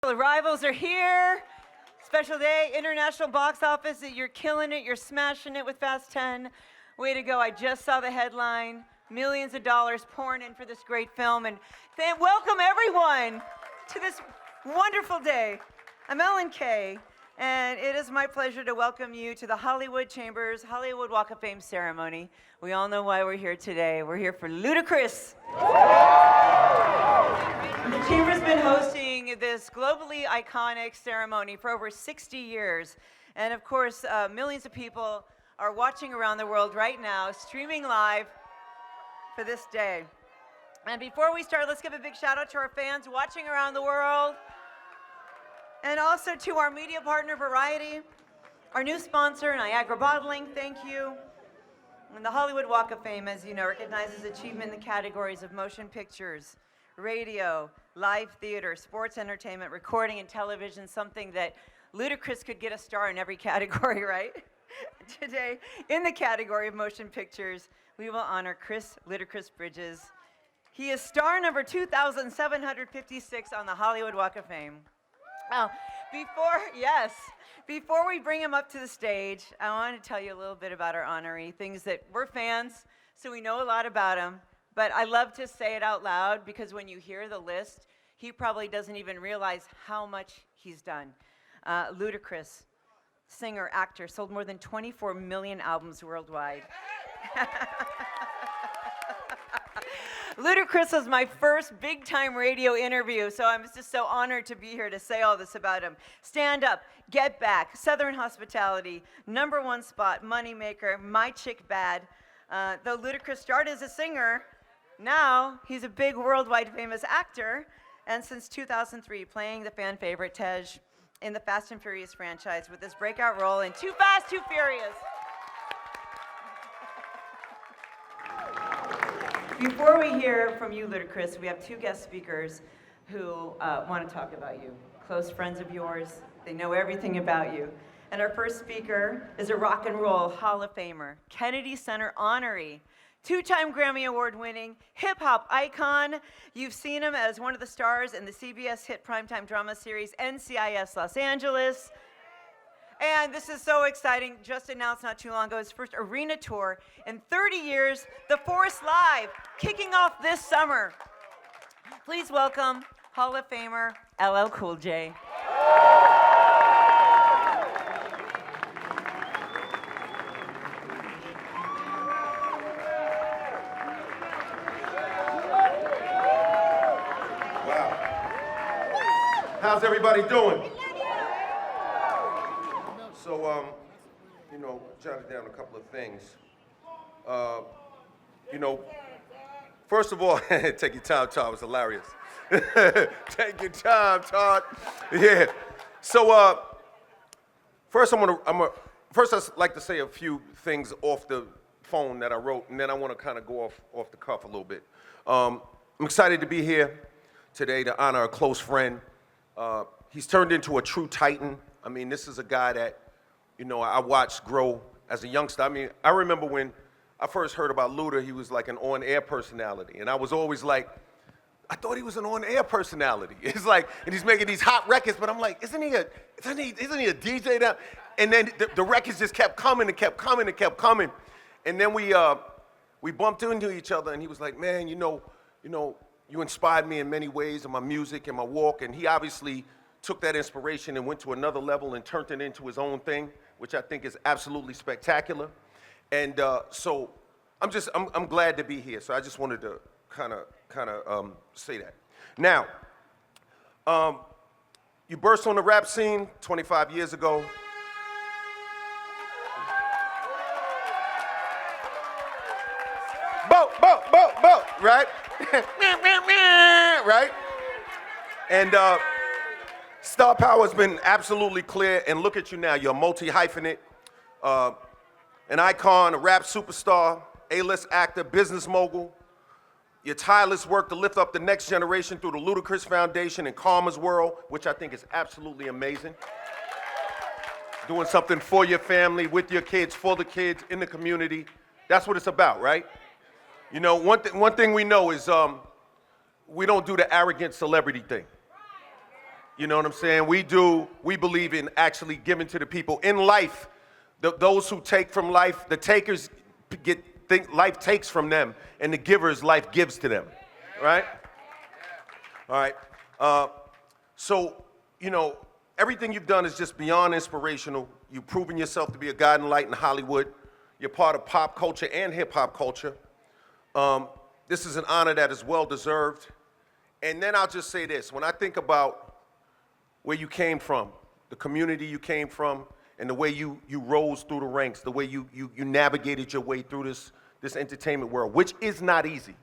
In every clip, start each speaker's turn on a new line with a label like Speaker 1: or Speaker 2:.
Speaker 1: The rivals are here. Special day, international box office. You're killing it. You're smashing it with Fast 10. Way to go. I just saw the headline. Millions of dollars pouring in for this great film. And welcome everyone to this wonderful day. I'm Ellen Kay, and it is my pleasure to welcome you to the Hollywood Chambers Hollywood Walk of Fame ceremony. We all know why we're here today. We're here for Ludacris. The Chamber's been hosting this globally iconic ceremony for over 60 years. And of course, millions of people are watching around the world right now, streaming live for this day. And before we start, let's give a big shout out to our fans watching around the world. And also to our media partner, Variety, our new sponsor, Niagara Bottling, thank you. And the Hollywood Walk of Fame, as you know, recognizes achievement in the categories of motion pictures, radio, live theater, sports entertainment, recording, and television, something that Ludacris could get a star in every category, right? Today, in the category of motion pictures, we will honor Chris Ludacris Bridges. He is star number 2,756 on the Hollywood Walk of Fame. Now, before we bring him up to the stage, I want to tell you a little bit about our honoree, things that we're fans, so we know a lot about him. But I love to say it out loud because when you hear the list, he probably doesn't even realize how much he's done. Ludacris, singer, actor, sold more than 24 million albums worldwide. Ludacris was my first big-time radio interview, so I'm just so honored to be here to say all this about him. Stand Up, Get Back, Southern Hospitality, Number One Spot, Moneymaker, My Chick Bad. Though Ludacris started as a singer, now he's a big worldwide famous actor, and since 2003 playing the fan favorite Tej in the Fast and Furious franchise with his breakout role in Too Fast, Too Furious. Before we hear from you, Ludacris, we have two guest speakers who want to talk about you. Close friends of yours. They know everything about you. And our first speaker is a rock and roll Hall of Famer, Kennedy Center honoree, two-time Grammy Award-winning hip-hop icon. You've seen him as one of the stars in the CBS hit primetime drama series NCIS Los Angeles. And this is so exciting, just announced not too long ago, his first arena tour in 30 years, The Force Live, kicking off this summer. Please welcome Hall of Famer LL Cool J.
Speaker 2: Wow. How's everybody doing? So, jotted down a couple of things. First of all, take your time, Todd. It was hilarious. Take your time, Todd. Yeah. So, first I'd like to say a few things off the phone that I wrote, and then I want to kind of go off the cuff a little bit. I'm excited to be here today to honor a close friend. He's turned into a true titan. I mean, this is a guy that, I watched grow as a youngster. I mean, I remember when I first heard about Luda, he was like an on-air personality. And I was always like, I thought he was an on-air personality. It's like, and he's making these hot records, but I'm like, isn't he a DJ now? And then the records just kept coming and kept coming and kept coming. And then we bumped into each other, and he was like, man, you inspired me in many ways in my music and my walk. And he obviously took that inspiration and went to another level and turned it into his own thing, which I think is absolutely spectacular. And so I'm glad to be here. So I just wanted to kind of say that. Now, you burst on the rap scene 25 years ago. Bo, right? Right? And star power has been absolutely clear, and look at you now. You're a multi-hyphenate, an icon, a rap superstar, A-list actor, business mogul. Your tireless work to lift up the next generation through the Ludacris Foundation and Karma's World, which I think is absolutely amazing. Doing something for your family, with your kids, for the kids, in the community. That's what it's about, right? One thing we know is we don't do the arrogant celebrity thing. You know what I'm saying? We believe in actually giving to the people in life. Those who take from life, the takers think life takes from them, and the givers, life gives to them, right? All right. So, everything you've done is just beyond inspirational. You've proven yourself to be a guiding light in Hollywood. You're part of pop culture and hip hop culture. This is an honor that is well deserved. And then I'll just say this: when I think about where you came from, the community you came from, and the way you rose through the ranks, the way you navigated your way through this entertainment world, which is not easy.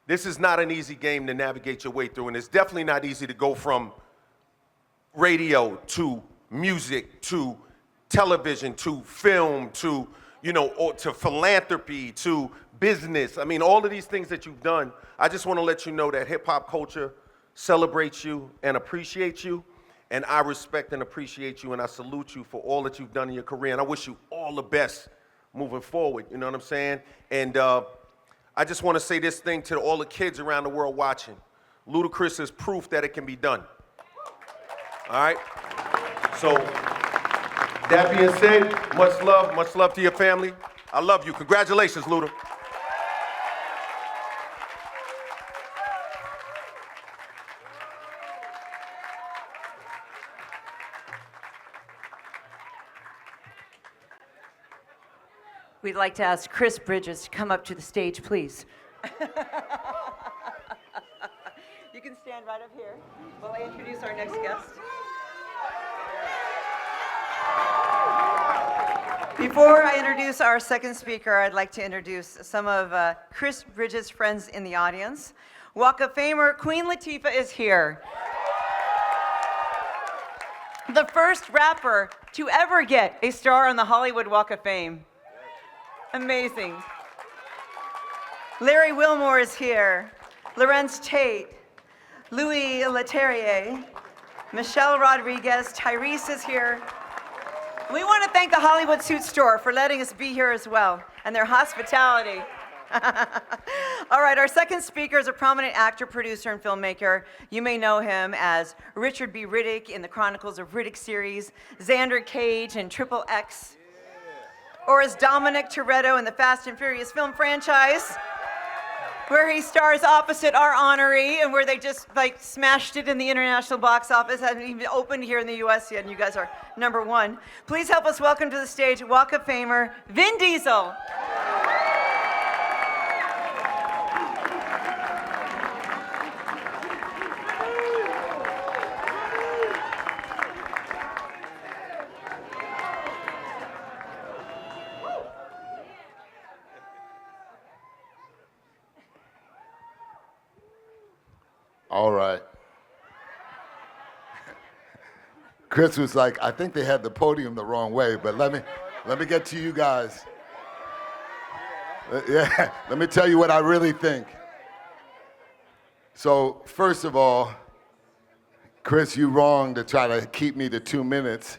Speaker 2: This is not an easy game to navigate your way through, and it's definitely not easy to go from radio to music to television to film to, or to philanthropy to business. I mean, all of these things that you've done, I just want to let you know that hip hop culture celebrates you and appreciates you, and I respect and appreciate you, and I salute you for all that you've done in your career, and I wish you all the best moving forward, you know what I'm saying? And I just want to say this thing to all the kids around the world watching. Ludacris is proof that it can be done. All right? So, that being said, much love to your family. I love you. Congratulations, Luda.
Speaker 1: We'd like to ask Chris Bridges to come up to the stage, please. You can stand right up here while I introduce our next guest. Before I introduce our second speaker, I'd like to introduce some of Chris Bridges' friends in the audience. Walk of Famer Queen Latifah is here. The first rapper to ever get a star on the Hollywood Walk of Fame. Amazing. Larry Wilmore is here. Lorenz Tate, Louis Leterrier, Michelle Rodriguez, Tyrese is here. We want to thank the Hollywood Suit Store for letting us be here as well, and their hospitality. All right, our second speaker is a prominent actor, producer, and filmmaker. You may know him as Richard B. Riddick in the Chronicles of Riddick series, Xander Cage in Triple X, or as Dominic Toretto in the Fast and Furious film franchise, where he stars opposite our honoree, and where they just smashed it in the international box office. Hasn't even opened here in the US yet, and you guys are #1. Please help us welcome to the stage Walk of Famer Vin Diesel.
Speaker 3: All right. Chris was like, I think they had the podium the wrong way, but let me get to you guys. Yeah, let me tell you what I really think. So, first of all, Chris, you wrong to try to keep me to 2 minutes.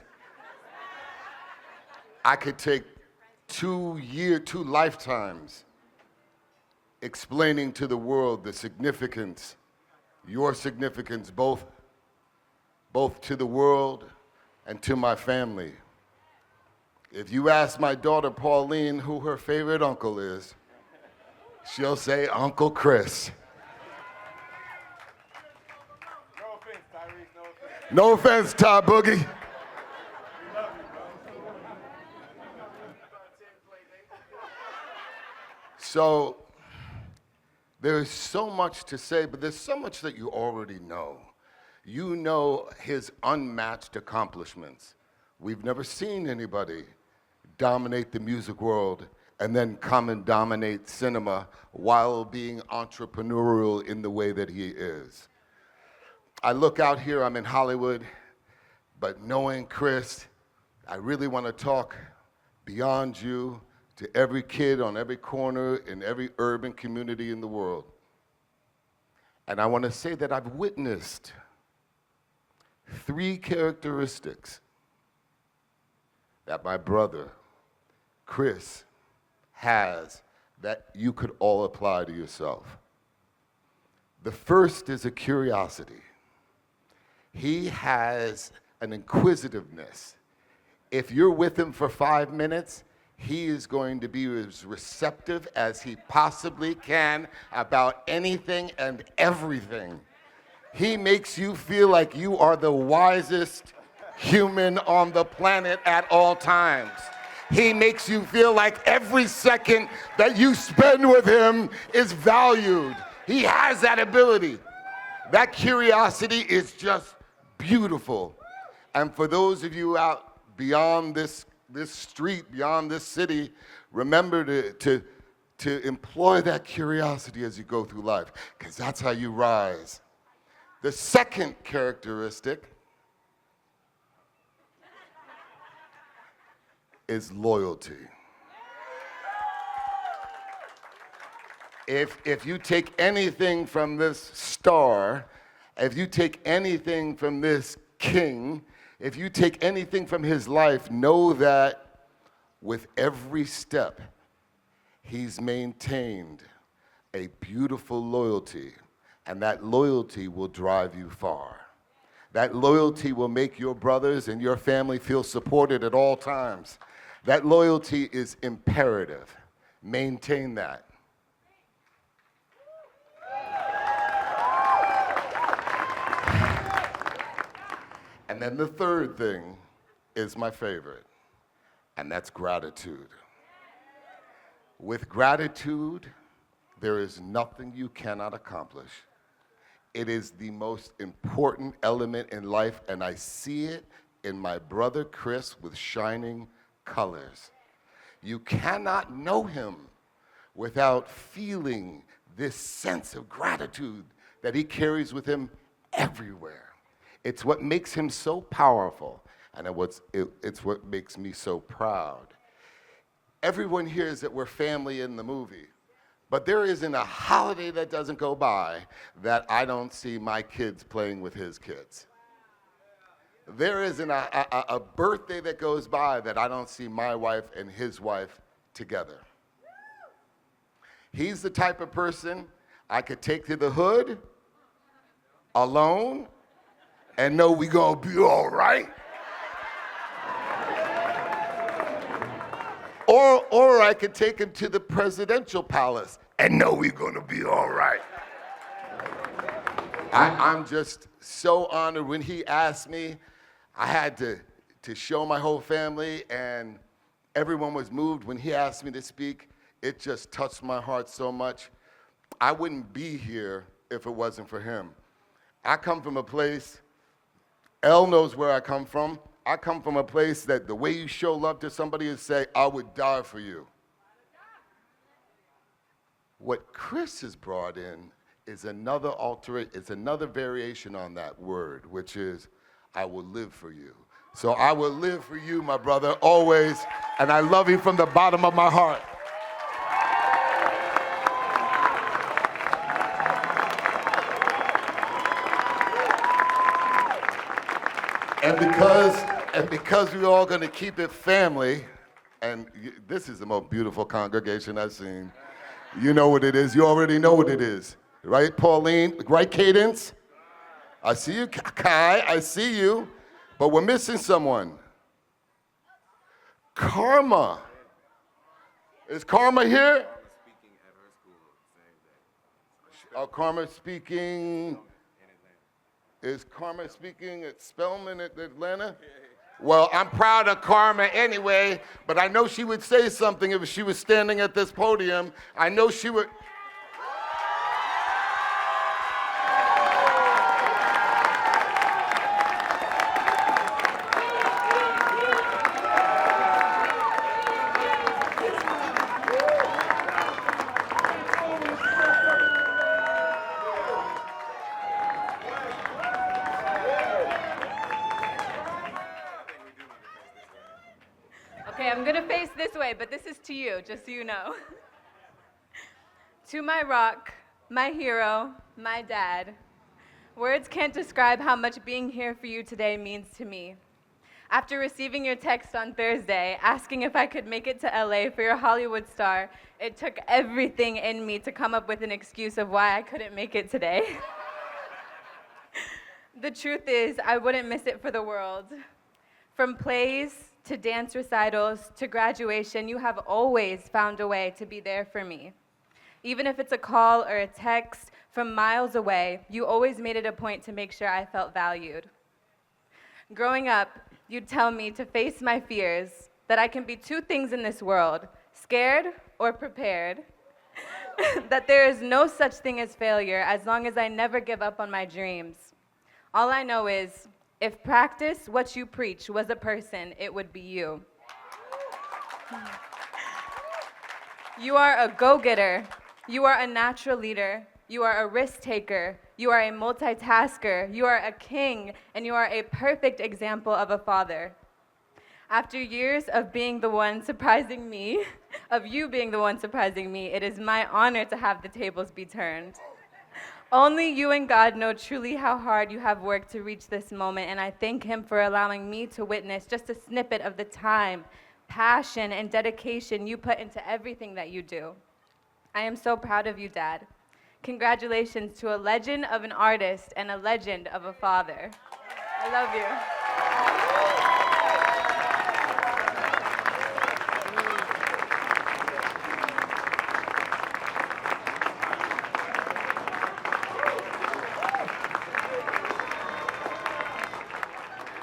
Speaker 3: I could take 2 lifetimes explaining to the world the significance, your significance, both to the world and to my family. If you ask my daughter Pauline who her favorite uncle is, she'll say Uncle Chris.
Speaker 4: No offense, Tyrese, no offense.
Speaker 3: No offense, Ty Boogie. So, there's so much to say, but there's so much that you already know. You know his unmatched accomplishments. We've never seen anybody dominate the music world and then come and dominate cinema while being entrepreneurial in the way that he is. I look out here, I'm in Hollywood, but knowing Chris, I really want to talk beyond you to every kid on every corner in every urban community in the world. And I want to say that I've witnessed 3 characteristics that my brother, Chris, has that you could all apply to yourself. The first is a curiosity. He has an inquisitiveness. If you're with him for 5 minutes, he is going to be as receptive as he possibly can about anything and everything. He makes you feel like you are the wisest human on the planet at all times. He makes you feel like every second that you spend with him is valued. He has that ability. That curiosity is just beautiful. And for those of you out beyond this street, beyond this city, remember to employ that curiosity as you go through life, because that's how you rise. The second characteristic is loyalty. If you take anything from this star, if you take anything from this king, if you take anything from his life, know that with every step, he's maintained a beautiful loyalty, and that loyalty will drive you far. That loyalty will make your brothers and your family feel supported at all times. That loyalty is imperative. Maintain that. And then the third thing is my favorite, and that's gratitude. With gratitude, there is nothing you cannot accomplish. It is the most important element in life, and I see it in my brother Chris with shining colors. You cannot know him without feeling this sense of gratitude that he carries with him everywhere. It's what makes him so powerful, and it's what makes me so proud. Everyone hears that we're family in the movie, but there isn't a holiday that doesn't go by that I don't see my kids playing with his kids. There isn't a birthday that goes by that I don't see my wife and his wife together. He's the type of person I could take to the hood alone and know we gonna be all right. Or I could take him to the presidential palace and know we're gonna be all right. I'm just so honored. When he asked me, I had to show my whole family, and everyone was moved. When he asked me to speak, it just touched my heart so much. I wouldn't be here if it wasn't for him. I come from a place, Elle knows where I come from. I come from a place that the way you show love to somebody is say, I would die for you. What Chris has brought in is another variation on that word, which is, I will live for you. So I will live for you, my brother, always, and I love you from the bottom of my heart. And because we're all going to keep it family, and this is the most beautiful congregation I've seen. You know what it is. You already know what it is. Right, Pauline? Right, Cadence? I see you, Kai. I see you. But we're missing someone. Karma. Is Karma here? Oh, Karma speaking. Is Karma speaking at Spelman at Atlanta? Well, I'm proud of Karma anyway, but I know she would say something if she was standing at this podium. I know she would.
Speaker 5: Okay, I'm gonna face this way, but this is to you, just so you know. To my rock, my hero, my dad, words can't describe how much being here for you today means to me. After receiving your text on Thursday, asking if I could make it to LA for your Hollywood star, it took everything in me to come up with an excuse of why I couldn't make it today. The truth is, I wouldn't miss it for the world. From plays to dance recitals to graduation, you have always found a way to be there for me. Even if it's a call or a text from miles away, you always made it a point to make sure I felt valued. Growing up, you'd tell me to face my fears, that I can be two things in this world, scared or prepared, that there is no such thing as failure as long as I never give up on my dreams. All I know is, if practice what you preach was a person, it would be you. You are a go-getter. You are a natural leader. You are a risk taker. You are a multitasker. You are a king, and you are a perfect example of a father. After years of being the one surprising me, of you being the one surprising me, it is my honor to have the tables be turned. Only you and God know truly how hard you have worked to reach this moment, and I thank Him for allowing me to witness just a snippet of the time, passion, and dedication you put into everything that you do. I am so proud of you, Dad. Congratulations to a legend of an artist and a legend of a father. I love you.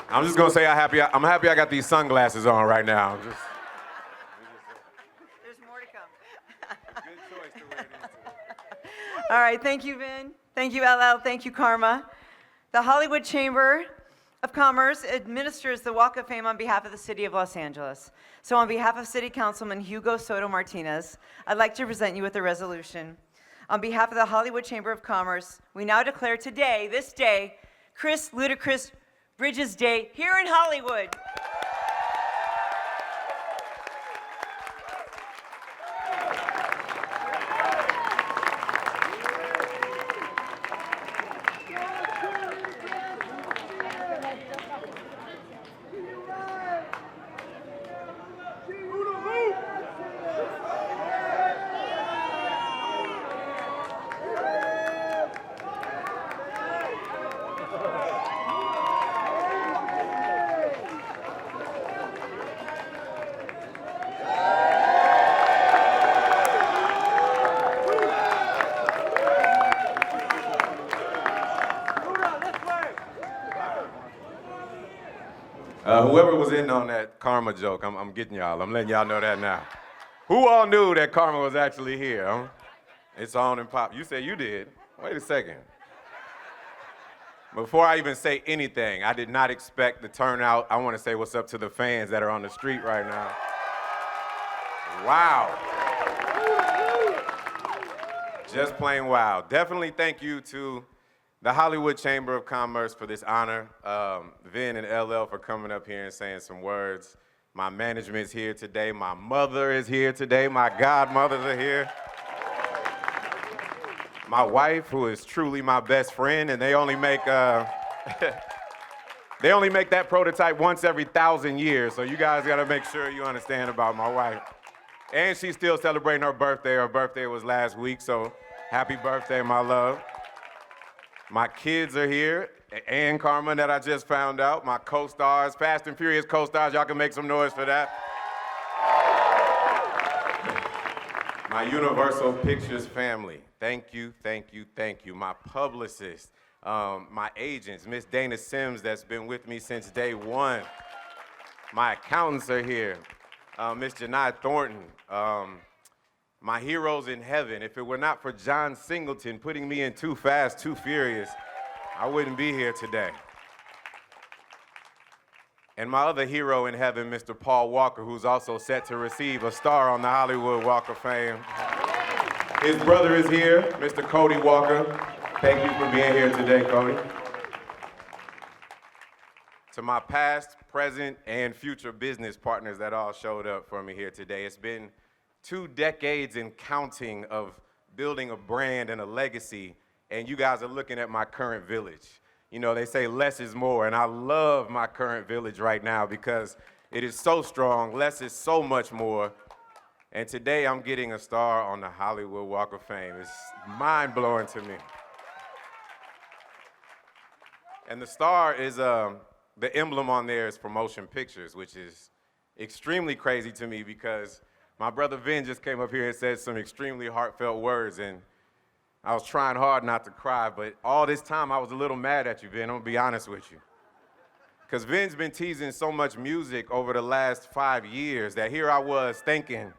Speaker 6: I'm just gonna say I'm happy I got these sunglasses on right now.
Speaker 1: There's more to come. Good choice to wear these. All right, thank you, Vin. Thank you, LL. Thank you, Karma. The Hollywood Chamber of Commerce administers the Walk of Fame on behalf of the City of Los Angeles. So on behalf of City Councilman Hugo Soto Martinez, I'd like to present you with a resolution. On behalf of the Hollywood Chamber of Commerce, we now declare today, this day, Chris Ludacris Bridges Day here in Hollywood.
Speaker 6: Whoever was in on that Karma joke, I'm getting y'all. I'm letting y'all know that now. Who all knew that Karma was actually here? Huh? It's on and pop. You said you did. Wait a second. Before I even say anything, I did not expect the turnout. I want to say what's up to the fans that are on the street right now. Wow. Just plain wow. Definitely thank you to the Hollywood Chamber of Commerce for this honor. Vin and LL for coming up here and saying some words. My management's here today. My mother is here today. My godmothers are here. My wife, who is truly my best friend, and they only make they only make that prototype once every 1,000 years. So you guys gotta make sure you understand about my wife. And she's still celebrating her birthday. Her birthday was last week, so happy birthday, my love. My kids are here, and Karma that I just found out, my co-stars, Fast and Furious co-stars, y'all can make some noise for that. My Universal Pictures family, thank you, thank you, thank you. My publicists, my agents, Miss Dana Sims that's been with me since day one. My accountants are here, Miss Janai Thornton. My heroes in heaven, if it were not for John Singleton putting me in Too Fast, Too Furious, I wouldn't be here today. And my other hero in heaven, Mr. Paul Walker, who's also set to receive a star on the Hollywood Walk of Fame. His brother is here, Mr. Cody Walker. Thank you for being here today, Cody. To my past, present, and future business partners that all showed up for me here today. It's been 2 decades and counting of building a brand and a legacy, and you guys are looking at my current village. You know, they say less is more, and I love my current village right now because it is so strong, less is so much more, and today I'm getting a star on the Hollywood Walk of Fame. It's mind-blowing to me. And the star is, the emblem on there is for motion pictures, which is extremely crazy to me because my brother Vin just came up here and said some extremely heartfelt words, and I was trying hard not to cry, but all this time I was a little mad at you, Vin, I'm gonna be honest with you. Because Vin's been teasing so much music over the last 5 years that here I was thinking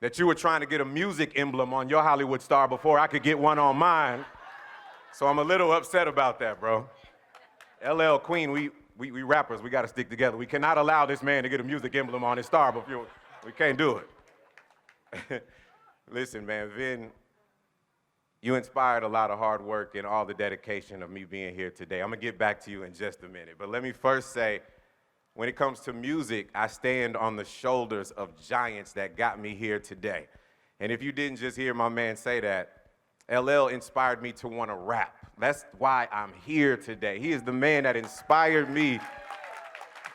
Speaker 6: that you were trying to get a music emblem on your Hollywood star before I could get one on mine. So I'm a little upset about that, bro. LL Queen, we rappers, we gotta stick together. We cannot allow this man to get a music emblem on his star before, we can't do it. Listen, man, Vin, you inspired a lot of hard work and all the dedication of me being here today. I'm gonna get back to you in just a minute, but let me first say, when it comes to music, I stand on the shoulders of giants that got me here today. And if you didn't just hear my man say that, LL inspired me to want to rap. That's why I'm here today. He is the man that inspired me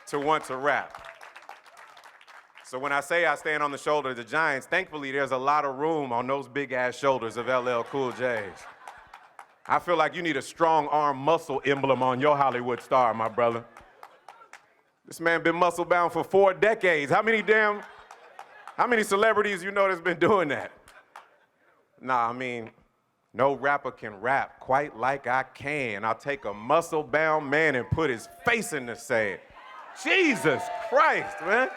Speaker 6: to want to rap. So when I say I stand on the shoulders of the giants, thankfully there's a lot of room on those big ass shoulders of LL Cool J's. I feel like you need a strong arm muscle emblem on your Hollywood star, my brother. This man been muscle bound for 4 decades. How many celebrities you know that's been doing that? Nah, I mean, no rapper can rap quite like I can. I'll take a muscle bound man and put his face in the sand. Jesus Christ, man.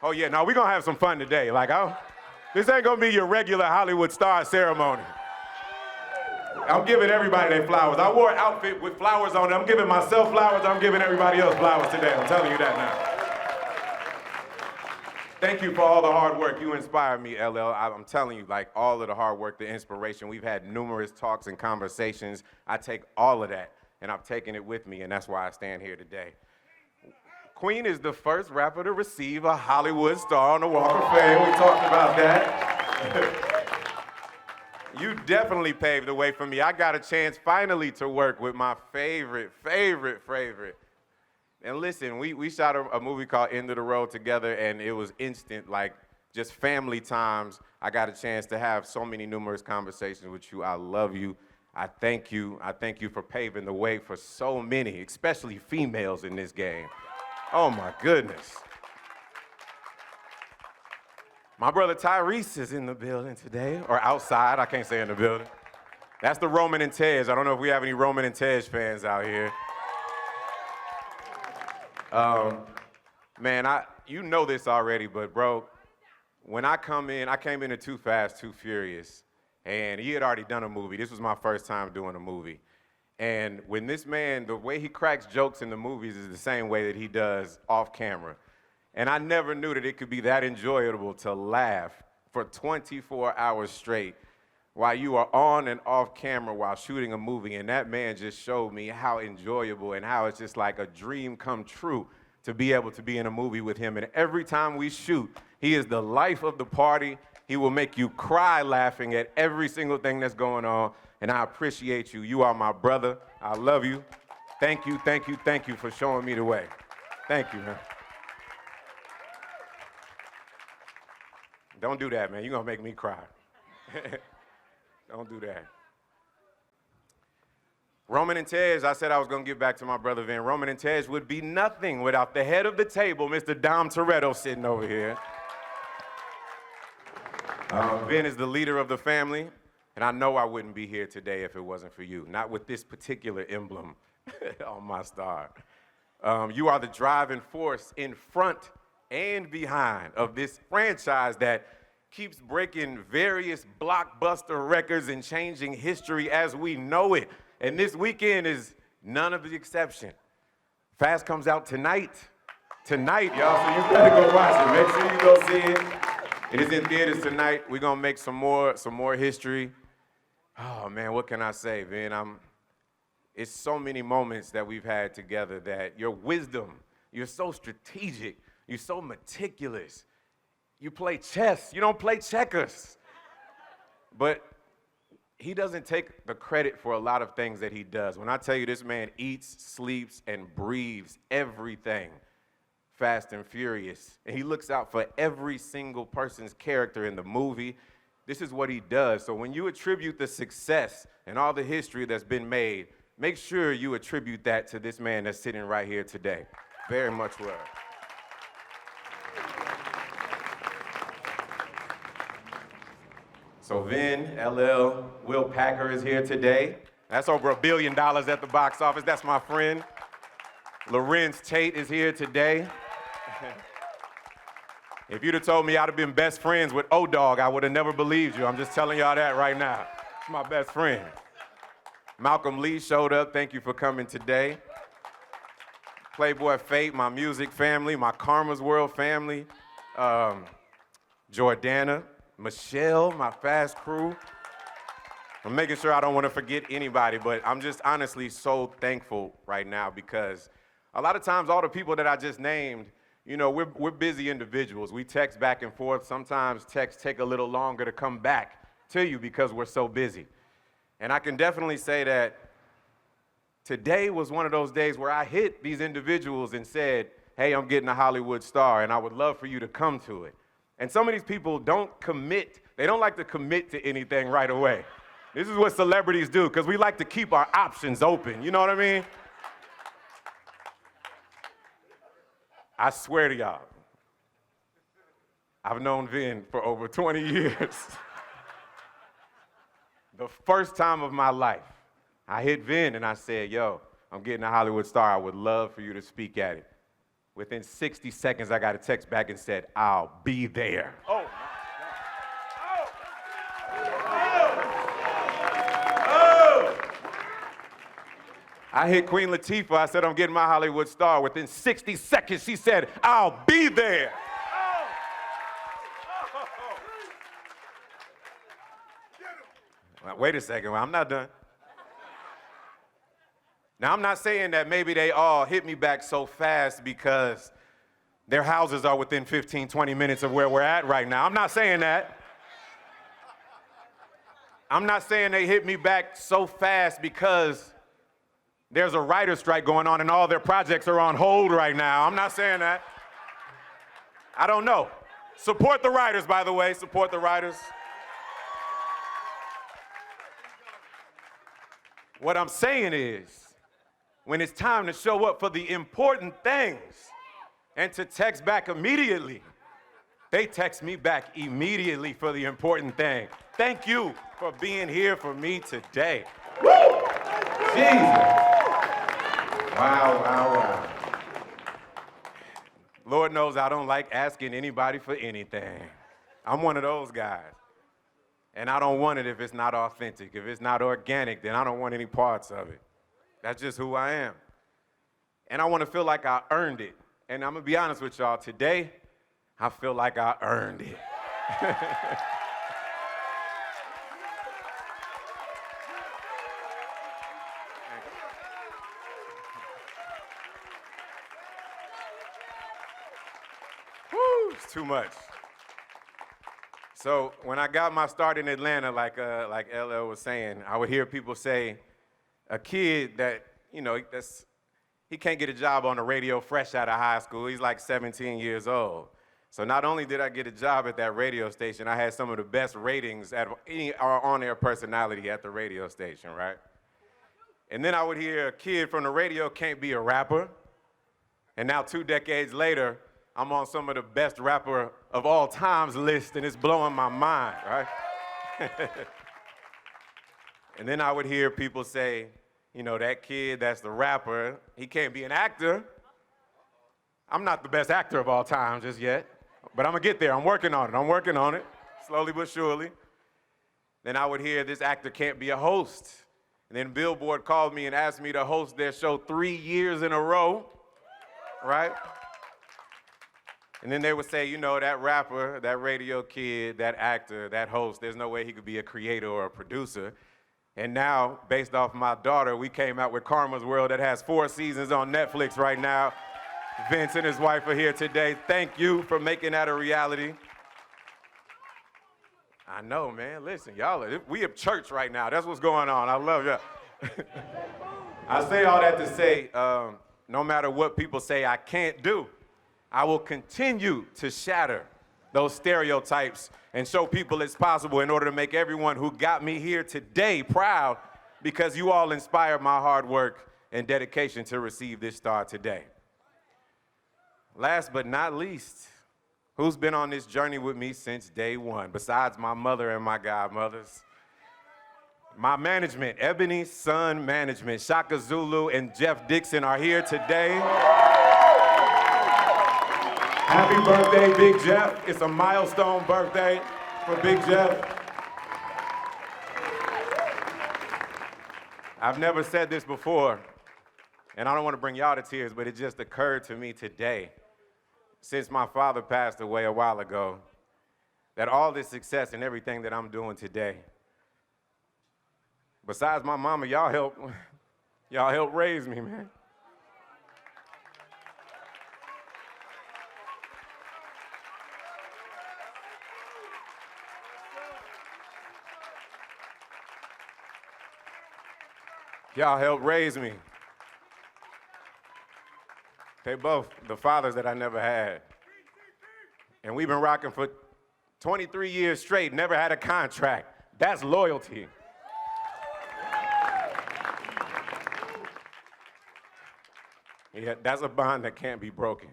Speaker 6: Oh yeah, now we're gonna have some fun today. This ain't gonna be your regular Hollywood star ceremony. I'm giving everybody their flowers. I wore an outfit with flowers on it. I'm giving myself flowers. I'm giving everybody else flowers today. I'm telling you that now. Thank you for all the hard work. You inspired me, LL. I'm telling you, like all of the hard work, the inspiration. We've had numerous talks and conversations. I take all of that, and I've taken it with me, and that's why I stand here today. Queen is the first rapper to receive a Hollywood star on the Walk of Fame. We talked about that. You definitely paved the way for me. I got a chance finally to work with my favorite. And listen, we shot a movie called End of the Road together, and it was instant, like just family times. I got a chance to have so many numerous conversations with you. I love you. I thank you. I thank you for paving the way for so many, especially females in this game. Oh my goodness. My brother Tyrese is in the building today, or outside, I can't say in the building. That's the Roman and Tej. I don't know if we have any Roman and Tej fans out here. Man, you know this already, but bro, when I came into Too Fast, Too Furious, and he had already done a movie. This was my first time doing a movie. And when this man, the way he cracks jokes in the movies is the same way that he does off camera. And I never knew that it could be that enjoyable to laugh for 24 hours straight while you are on and off camera while shooting a movie. And that man just showed me how enjoyable and how it's just like a dream come true to be able to be in a movie with him. And every time we shoot, he is the life of the party. He will make you cry laughing at every single thing that's going on. And I appreciate you. You are my brother. I love you. Thank you for showing me the way. Thank you, man. Don't do that, man. You're going to make me cry. Don't do that. Roman and Tej, I said I was going to get back to my brother Vin. Roman and Tej would be nothing without the head of the table, Mr. Dom Toretto, sitting over here. Vin is the leader of the family. And I know I wouldn't be here today if it wasn't for you, not with this particular emblem on my star. You are the driving force in front and behind of this franchise that keeps breaking various blockbuster records and changing history as we know it. And this weekend is none of the exception. Fast comes out tonight. Tonight, y'all, so you better go watch it. Make sure you go see it. It is in theaters tonight. We're gonna make some more history. Oh man, what can I say, Vin? It's so many moments that we've had together that your wisdom, you're so strategic, you're so meticulous. You play chess, you don't play checkers. But he doesn't take the credit for a lot of things that he does. When I tell you this man eats, sleeps, and breathes everything Fast and Furious, and he looks out for every single person's character in the movie. This is what he does. So when you attribute the success and all the history that's been made make sure you attribute that to this man that's sitting right here today. Very much love. So Vin, LL, Will Packer is here today. That's over $1 billion at the box office. That's my friend. Lorenz Tate is here today. If you'd have told me I'd have been best friends with O-Dog, I would have never believed you. I'm just telling y'all that right now. It's my best friend. Malcolm Lee showed up. Thank you for coming today. Playboy Fate, my music family, my Karma's World family. Jordana, Michelle, my fast crew. I'm making sure I don't want to forget anybody, but I'm just honestly so thankful right now because a lot of times all the people that I just named, you know, we're busy individuals. We text back and forth. Sometimes texts take a little longer to come back to you because we're so busy. And I can definitely say that today was one of those days where I hit these individuals and said, hey, I'm getting a Hollywood star, and I would love for you to come to it. And some of these people don't commit. They don't like to commit to anything right away. This is what celebrities do, because we like to keep our options open. You know what I mean? I swear to y'all, I've known Vin for over 20 years. The first time of my life, I hit Vin and I said, yo, I'm getting a Hollywood star. I would love for you to speak at it. Within 60 seconds, I got a text back and said, I'll be there. Oh, my God. I hit Queen Latifah. I said, I'm getting my Hollywood star. Within 60 seconds, she said, I'll be there. Well, wait a second. Well, I'm not done. Now, I'm not saying that maybe they all hit me back so fast because their houses are within 15, 20 minutes of where we're at right now. I'm not saying that. I'm not saying they hit me back so fast because there's a writer's strike going on and all their projects are on hold right now. I'm not saying that. I don't know. Support the writers, by the way. Support the writers. What I'm saying is, when it's time to show up for the important things and to text back immediately, they text me back immediately for the important thing. Thank you for being here for me today. Woo! Jesus. Wow, wow, wow. Lord knows I don't like asking anybody for anything. I'm one of those guys. And I don't want it if it's not authentic. If it's not organic, then I don't want any parts of it. That's just who I am. And I want to feel like I earned it. And I'm going to be honest with y'all, today, I feel like I earned it. Woo, it's too much. So when I got my start in Atlanta, like LL was saying, I would hear people say, a kid that, you know, he can't get a job on the radio fresh out of high school. He's like 17 years old. So not only did I get a job at that radio station, I had some of the best ratings at any on-air personality at the radio station, right? And then I would hear a kid from the radio can't be a rapper. And now 2 decades later, I'm on some of the best rapper of all times list, and it's blowing my mind, right? And then I would hear people say, you know, that kid that's the rapper, he can't be an actor. I'm not the best actor of all time just yet, but I'm gonna get there. I'm working on it, slowly but surely. Then I would hear this actor can't be a host. And then Billboard called me and asked me to host their show 3 years in a row, right? And then they would say, you know, that rapper, that radio kid, that actor, that host, there's no way he could be a creator or a producer. And now, based off my daughter, we came out with Karma's World that has 4 seasons on Netflix right now. Vince and his wife are here today. Thank you for making that a reality. I know, man. Listen, y'all, we have church right now. That's what's going on. I love y'all. I say all that to say, no matter what people say I can't do, I will continue to shatter those stereotypes and show people it's possible in order to make everyone who got me here today proud because you all inspired my hard work and dedication to receive this star today. Last but not least, who's been on this journey with me since day one, besides my mother and my godmothers? My management, Ebony Sun Management, Shaka Zulu and Jeff Dixon are here today. Happy birthday, Big Jeff. It's a milestone birthday for Big Jeff. I've never said this before, and I don't want to bring y'all to tears, but it just occurred to me today, since my father passed away a while ago, that all this success and everything that I'm doing today, besides my mama, y'all helped raise me, man. Y'all helped raise me. They both the fathers that I never had. And we've been rocking for 23 years straight, never had a contract. That's loyalty. Yeah, that's a bond that can't be broken.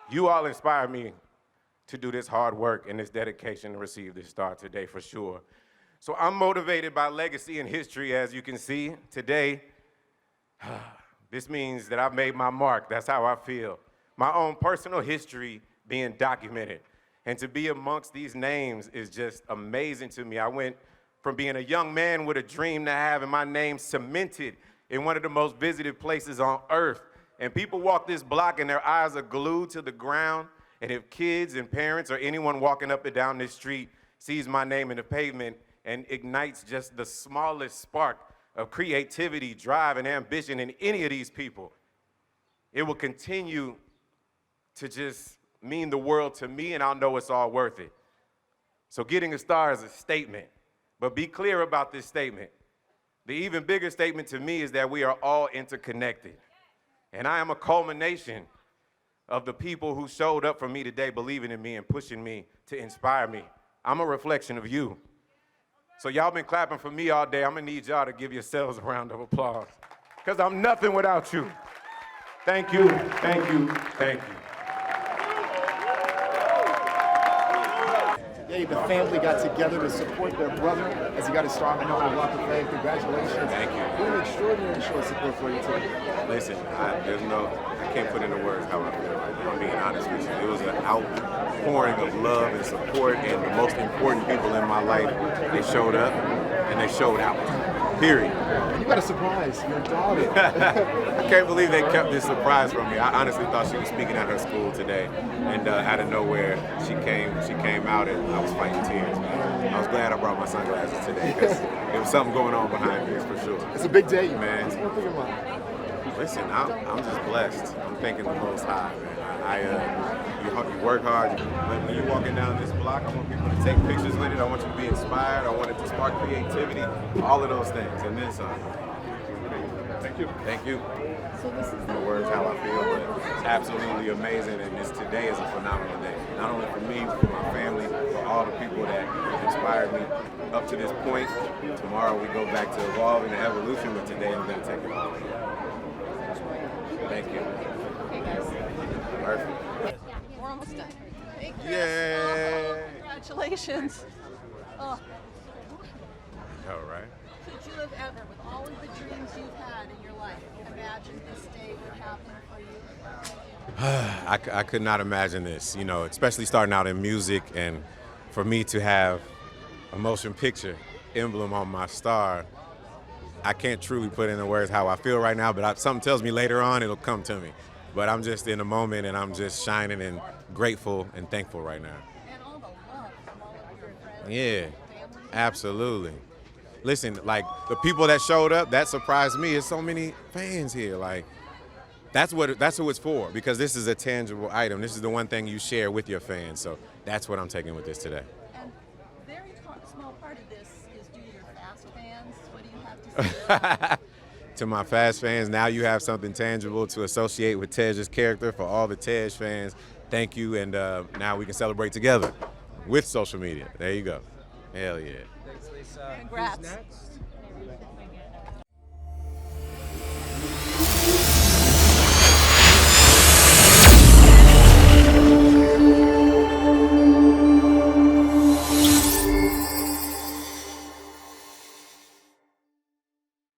Speaker 6: You all inspired me to do this hard work and this dedication to receive this star today for sure. So I'm motivated by legacy and history, as you can see today. This means that I've made my mark. That's how I feel. My own personal history being documented. And to be amongst these names is just amazing to me. I went from being a young man with a dream to having my name cemented in one of the most visited places on earth. And people walk this block and their eyes are glued to the ground. And if kids and parents or anyone walking up and down this street sees my name in the pavement and ignites just the smallest spark of creativity, drive, and ambition in any of these people, it will continue to just mean the world to me, and I'll know it's all worth it. So getting a star is a statement, but be clear about this statement. The even bigger statement to me is that we are all interconnected, and I am a culmination of the people who showed up for me today, believing in me and pushing me to inspire me. I'm a reflection of you. So y'all been clapping for me all day. I'm gonna need y'all to give yourselves a round of applause, because I'm nothing without you. Thank you, thank you, thank you.
Speaker 7: Today, the family got together to support their brother as he got his star on the Walk of Fame. Congratulations.
Speaker 6: Thank you.
Speaker 7: What an extraordinary show of support for you today.
Speaker 6: Listen, I can't put into words how I feel right now. I'm being honest with you. It was an outpouring of love and support, and the most important people in my life, they showed up and they showed out. Period.
Speaker 7: You got a surprise, your daughter.
Speaker 6: I can't believe they kept this surprise from me. I honestly thought she was speaking at her school today, and out of nowhere, she came out, and I was fighting tears. I was glad I brought my sunglasses today, because there was something going on behind this for sure.
Speaker 7: It's a big day,
Speaker 6: man.
Speaker 7: What's one thing in mind?
Speaker 6: Listen, I'm just blessed. I'm thanking the Most High, man. You work hard, but when you're walking down this block, I want people to take pictures with it. I want you to be inspired. I want it to spark creativity, all of those things, and then some. Thank you. Thank you.
Speaker 5: So this is
Speaker 6: The words how I feel, but it's absolutely amazing, and today is a phenomenal day. Not only for me, for my family, for all the people that inspired me up to this point. Tomorrow we go back to evolving and evolution, but today I'm going to take it all. Thank you. Perfect.
Speaker 8: We're almost done. Hey, Chris.
Speaker 6: Yay!
Speaker 8: Congratulations. Oh,
Speaker 6: All right.
Speaker 8: could you have ever, with all of the dreams you've had in your life, imagined this day would happen for you?
Speaker 6: I could not imagine this, especially starting out in music, and for me to have a motion picture emblem on my star. I can't truly put into words how I feel right now, but something tells me later on it'll come to me. But I'm just in the moment, and I'm just shining and grateful and thankful right now.
Speaker 8: And all the love from all of your friends.
Speaker 6: Yeah,
Speaker 8: and family.
Speaker 6: absolutely. Listen, like the people that showed up, that surprised me. There's so many fans here. Like, that's who it's for, because this is a tangible item. This is the one thing you share with your fans. So that's what I'm taking with this today.
Speaker 8: And very small part of this is due to your fast fans. What do you have to say?
Speaker 6: To my Fast fans, now you have something tangible to associate with Tej's character. For all the Tej fans, thank you, and now we can celebrate together with social media. There you go. Hell yeah.
Speaker 9: Thanks, Lisa.
Speaker 8: Congrats.
Speaker 9: Who's next?